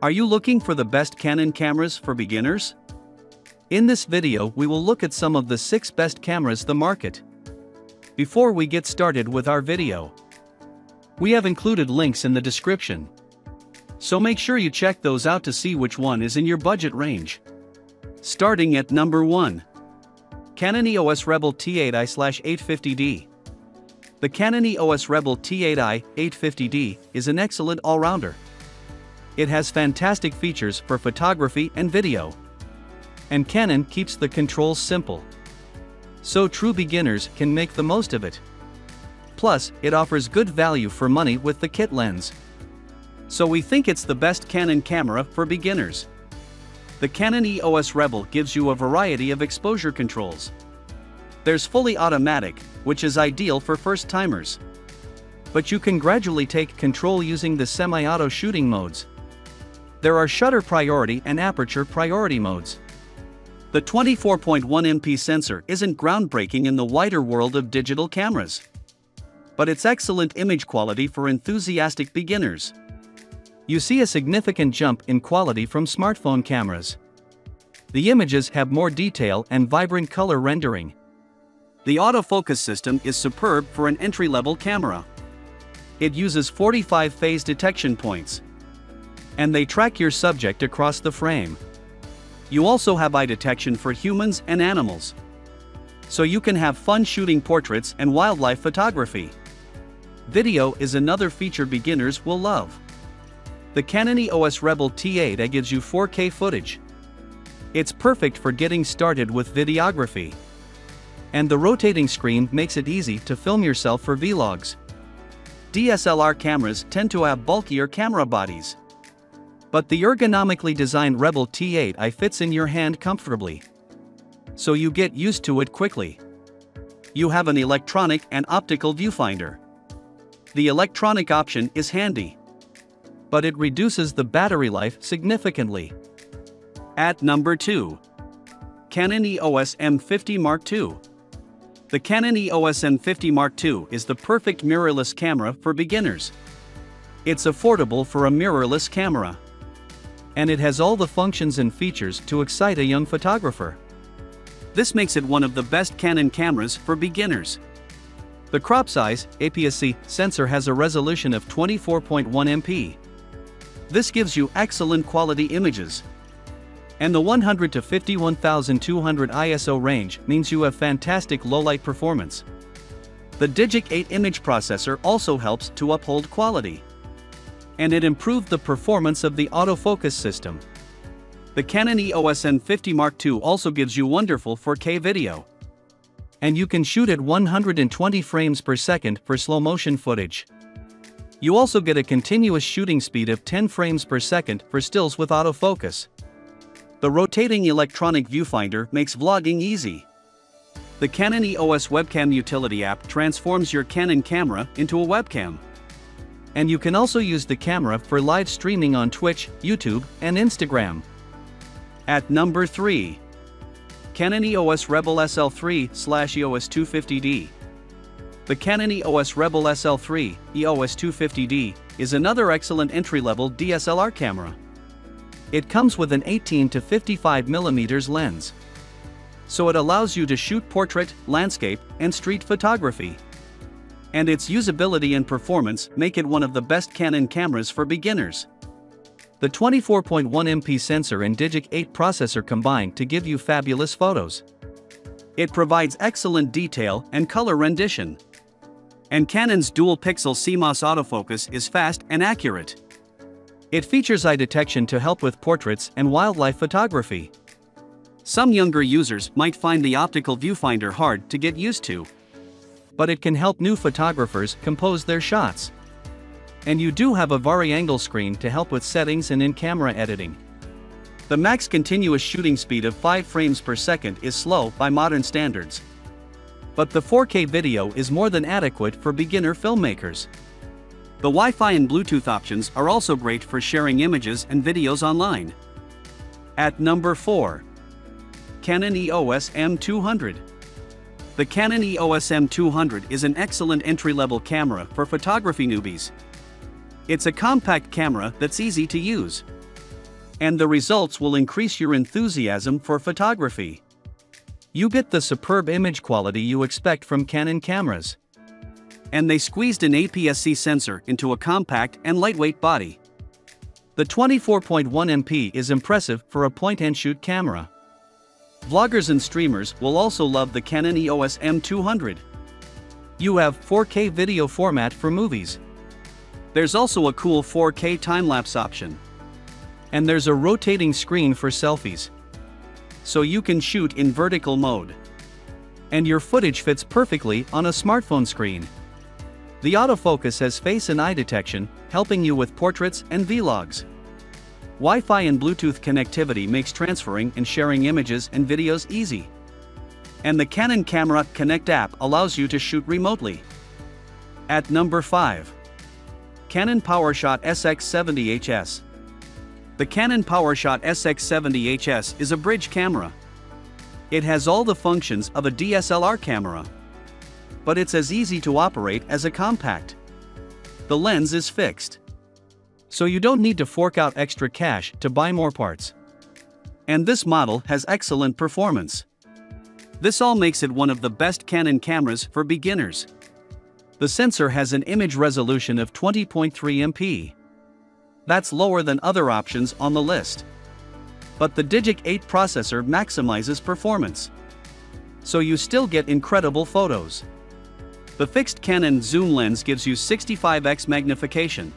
Are you looking for the best Canon cameras for beginners? In this video we will look at some of the 6 best cameras the market. Before we get started with our video, we have included links in the description, so make sure you check those out to see which one is in your budget range. Starting at number 1. Canon EOS Rebel T8i/850D. The Canon EOS Rebel T8i 850D is an excellent all-rounder. It has fantastic features for photography and video, and Canon keeps the controls simple, so true beginners can make the most of it. Plus, it offers good value for money with the kit lens, so we think it's the best Canon camera for beginners. The Canon EOS Rebel gives you a variety of exposure controls. There's fully automatic, which is ideal for first-timers, but you can gradually take control using the semi-auto shooting modes. There are shutter priority and aperture priority modes. The 24.1 MP sensor isn't groundbreaking in the wider world of digital cameras, but it's excellent image quality for enthusiastic beginners. You see a significant jump in quality from smartphone cameras. The images have more detail and vibrant color rendering. The autofocus system is superb for an entry-level camera. It uses 45 phase detection points, and they track your subject across the frame. You also have eye detection for humans and animals, so you can have fun shooting portraits and wildlife photography. Video is another feature beginners will love. The Canon EOS Rebel T8i gives you 4K footage. It's perfect for getting started with videography, and the rotating screen makes it easy to film yourself for vlogs. DSLR cameras tend to have bulkier camera bodies, but the ergonomically designed Rebel T8i fits in your hand comfortably, so you get used to it quickly. You have an electronic and optical viewfinder. The electronic option is handy, but it reduces the battery life significantly. At number 2. Canon EOS M50 Mark II. The Canon EOS M50 Mark II is the perfect mirrorless camera for beginners. It's affordable for a mirrorless camera, and it has all the functions and features to excite a young photographer. This makes it one of the best Canon cameras for beginners. The crop size (APS-C) sensor has a resolution of 24.1 MP. This gives you excellent quality images, and the 100 to 51,200 ISO range means you have fantastic low-light performance. The Digic 8 image processor also helps to uphold quality, and it improved the performance of the autofocus system. The Canon EOS M50 Mark II also gives you wonderful 4K video, and you can shoot at 120 frames per second for slow-motion footage. You also get a continuous shooting speed of 10 frames per second for stills with autofocus. The rotating electronic viewfinder makes vlogging easy. The Canon EOS Webcam Utility app transforms your Canon camera into a webcam, and you can also use the camera for live streaming on Twitch, YouTube, and Instagram. At number 3. Canon EOS Rebel SL3/EOS 250D. The Canon EOS Rebel SL3 EOS 250D is another excellent entry-level DSLR camera. It comes with an 18 to 55mm lens, so it allows you to shoot portrait, landscape, and street photography. And its usability and performance make it one of the best Canon cameras for beginners. The 24.1 MP sensor and Digic 8 processor combine to give you fabulous photos. It provides excellent detail and color rendition, and Canon's dual-pixel CMOS autofocus is fast and accurate. It features eye detection to help with portraits and wildlife photography. Some younger users might find the optical viewfinder hard to get used to, but it can help new photographers compose their shots. And you do have a vari-angle screen to help with settings and in-camera editing. The max continuous shooting speed of 5 frames per second is slow by modern standards, but the 4K video is more than adequate for beginner filmmakers. The Wi-Fi and Bluetooth options are also great for sharing images and videos online. At number 4. Canon EOS M200. The Canon EOS M200 is an excellent entry-level camera for photography newbies. It's a compact camera that's easy to use. And the results will increase your enthusiasm for photography. You get the superb image quality you expect from Canon cameras. And they squeezed an APS-C sensor into a compact and lightweight body. The 24.1 MP is impressive for a point-and-shoot camera. Vloggers and streamers will also love the Canon EOS M200. You have 4K video format for movies. There's also a cool 4K time-lapse option. And there's a rotating screen for selfies. So you can shoot in vertical mode. And your footage fits perfectly on a smartphone screen. The autofocus has face and eye detection, helping you with portraits and vlogs. Wi-Fi and Bluetooth connectivity makes transferring and sharing images and videos easy. And the Canon Camera Connect app allows you to shoot remotely. At number 5. Canon PowerShot SX70HS. The Canon PowerShot SX70HS is a bridge camera. It has all the functions of a DSLR camera. But it's as easy to operate as a compact. The lens is fixed. So you don't need to fork out extra cash to buy more parts. And this model has excellent performance. This all makes it one of the best Canon cameras for beginners. The sensor has an image resolution of 20.3 MP. That's lower than other options on the list. But the Digic 8 processor maximizes performance. So you still get incredible photos. The fixed Canon zoom lens gives you 65x magnification.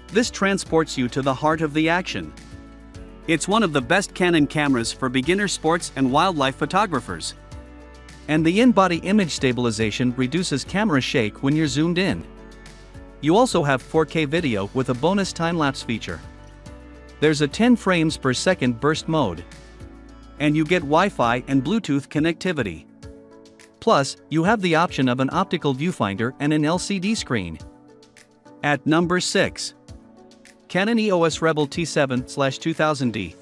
This transports you to the heart of the action. It's one of the best Canon cameras for beginner sports and wildlife photographers. And the in-body image stabilization reduces camera shake when you're zoomed in. You also have 4K video with a bonus time-lapse feature. There's a 10 frames per second burst mode. And you get Wi-Fi and Bluetooth connectivity. Plus, you have the option of an optical viewfinder and an LCD screen. At number 6. Canon EOS Rebel T7/2000D.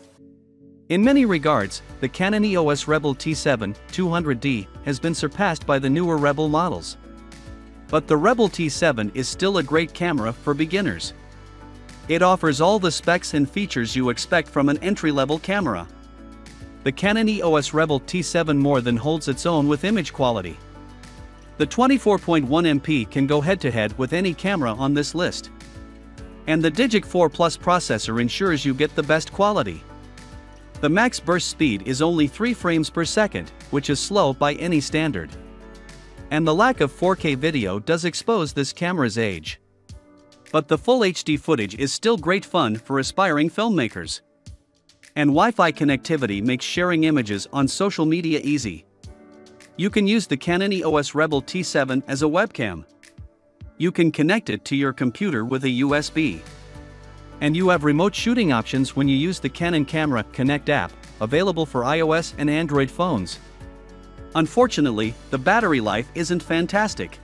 In many regards, the Canon EOS Rebel T7 200D has been surpassed by the newer Rebel models. But the Rebel T7 is still a great camera for beginners. It offers all the specs and features you expect from an entry-level camera. The Canon EOS Rebel T7 more than holds its own with image quality. The 24.1 MP can go head-to-head with any camera on this list. And the Digic 4 Plus processor ensures you get the best quality. The max burst speed is only 3 frames per second, which is slow by any standard. And the lack of 4K video does expose this camera's age. But the full HD footage is still great fun for aspiring filmmakers. And Wi-Fi connectivity makes sharing images on social media easy. You can use the Canon EOS Rebel T7 as a webcam. You can connect it to your computer with a USB. And you have remote shooting options when you use the Canon Camera Connect app, available for iOS and Android phones. Unfortunately, the battery life isn't fantastic.